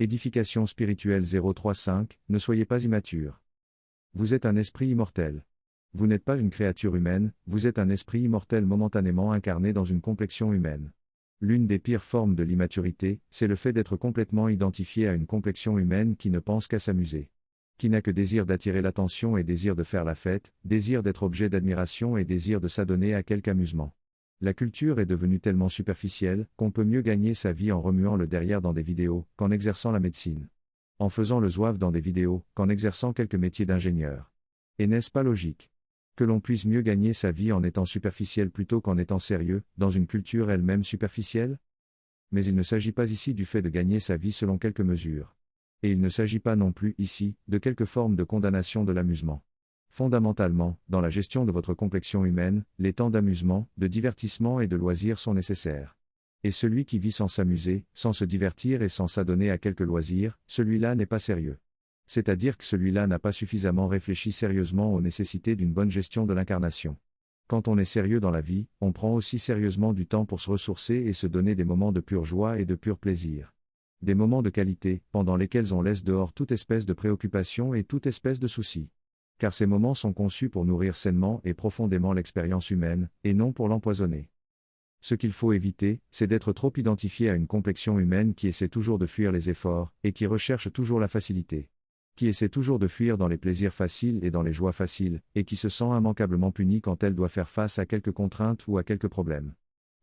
Édification spirituelle 035, ne soyez pas immature. Vous êtes un esprit immortel. Vous n'êtes pas une créature humaine, vous êtes un esprit immortel momentanément incarné dans une complexion humaine. L'une des pires formes de l'immaturité, c'est le fait d'être complètement identifié à une complexion humaine qui ne pense qu'à s'amuser. Qui n'a que désir d'attirer l'attention et désir de faire la fête, désir d'être objet d'admiration et désir de s'adonner à quelque amusement. La culture est devenue tellement superficielle qu'on peut mieux gagner sa vie en remuant le derrière dans des vidéos, qu'en exerçant la médecine. En faisant le zouave dans des vidéos, qu'en exerçant quelque métier d'ingénieur. Et n'est-ce pas logique? Que l'on puisse mieux gagner sa vie en étant superficiel plutôt qu'en étant sérieux, dans une culture elle-même superficielle? Mais il ne s'agit pas ici du fait de gagner sa vie selon quelques mesures. Et il ne s'agit pas non plus, ici, de quelque forme de condamnation de l'amusement. Fondamentalement, dans la gestion de votre complexion humaine, les temps d'amusement, de divertissement et de loisirs sont nécessaires. Et celui qui vit sans s'amuser, sans se divertir et sans s'adonner à quelque loisir, celui-là n'est pas sérieux. C'est-à-dire que celui-là n'a pas suffisamment réfléchi sérieusement aux nécessités d'une bonne gestion de l'incarnation. Quand on est sérieux dans la vie, on prend aussi sérieusement du temps pour se ressourcer et se donner des moments de pure joie et de pur plaisir. Des moments de qualité, pendant lesquels on laisse dehors toute espèce de préoccupation et toute espèce de souci. Car ces moments sont conçus pour nourrir sainement et profondément l'expérience humaine, et non pour l'empoisonner. Ce qu'il faut éviter, c'est d'être trop identifié à une complexion humaine qui essaie toujours de fuir les efforts, et qui recherche toujours la facilité. Qui essaie toujours de fuir dans les plaisirs faciles et dans les joies faciles, et qui se sent immanquablement punie quand elle doit faire face à quelques contraintes ou à quelques problèmes.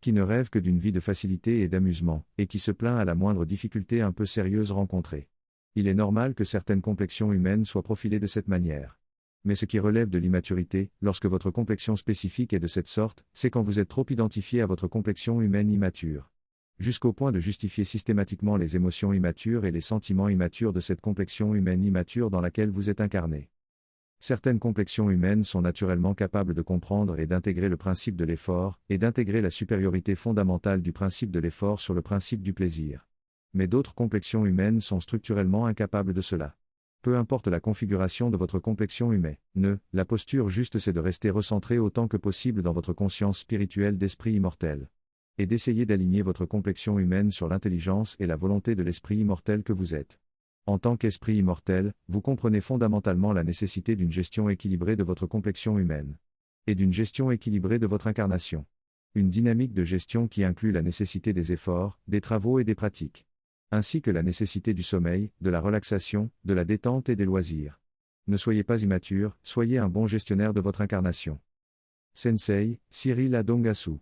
Qui ne rêve que d'une vie de facilité et d'amusement, et qui se plaint à la moindre difficulté un peu sérieuse rencontrée. Il est normal que certaines complexions humaines soient profilées de cette manière. Mais ce qui relève de l'immaturité, lorsque votre complexion spécifique est de cette sorte, c'est quand vous êtes trop identifié à votre complexion humaine immature. Jusqu'au point de justifier systématiquement les émotions immatures et les sentiments immatures de cette complexion humaine immature dans laquelle vous êtes incarné. Certaines complexions humaines sont naturellement capables de comprendre et d'intégrer le principe de l'effort, et d'intégrer la supériorité fondamentale du principe de l'effort sur le principe du plaisir. Mais d'autres complexions humaines sont structurellement incapables de cela. Peu importe la configuration de votre complexion humaine, la posture juste c'est de rester recentré autant que possible dans votre conscience spirituelle d'esprit immortel. Et d'essayer d'aligner votre complexion humaine sur l'intelligence et la volonté de l'esprit immortel que vous êtes. En tant qu'esprit immortel, vous comprenez fondamentalement la nécessité d'une gestion équilibrée de votre complexion humaine. Et d'une gestion équilibrée de votre incarnation. Une dynamique de gestion qui inclut la nécessité des efforts, des travaux et des pratiques. Ainsi que la nécessité du sommeil, de la relaxation, de la détente et des loisirs. Ne soyez pas immature, soyez un bon gestionnaire de votre incarnation. Sensei, Cyril Adongasu.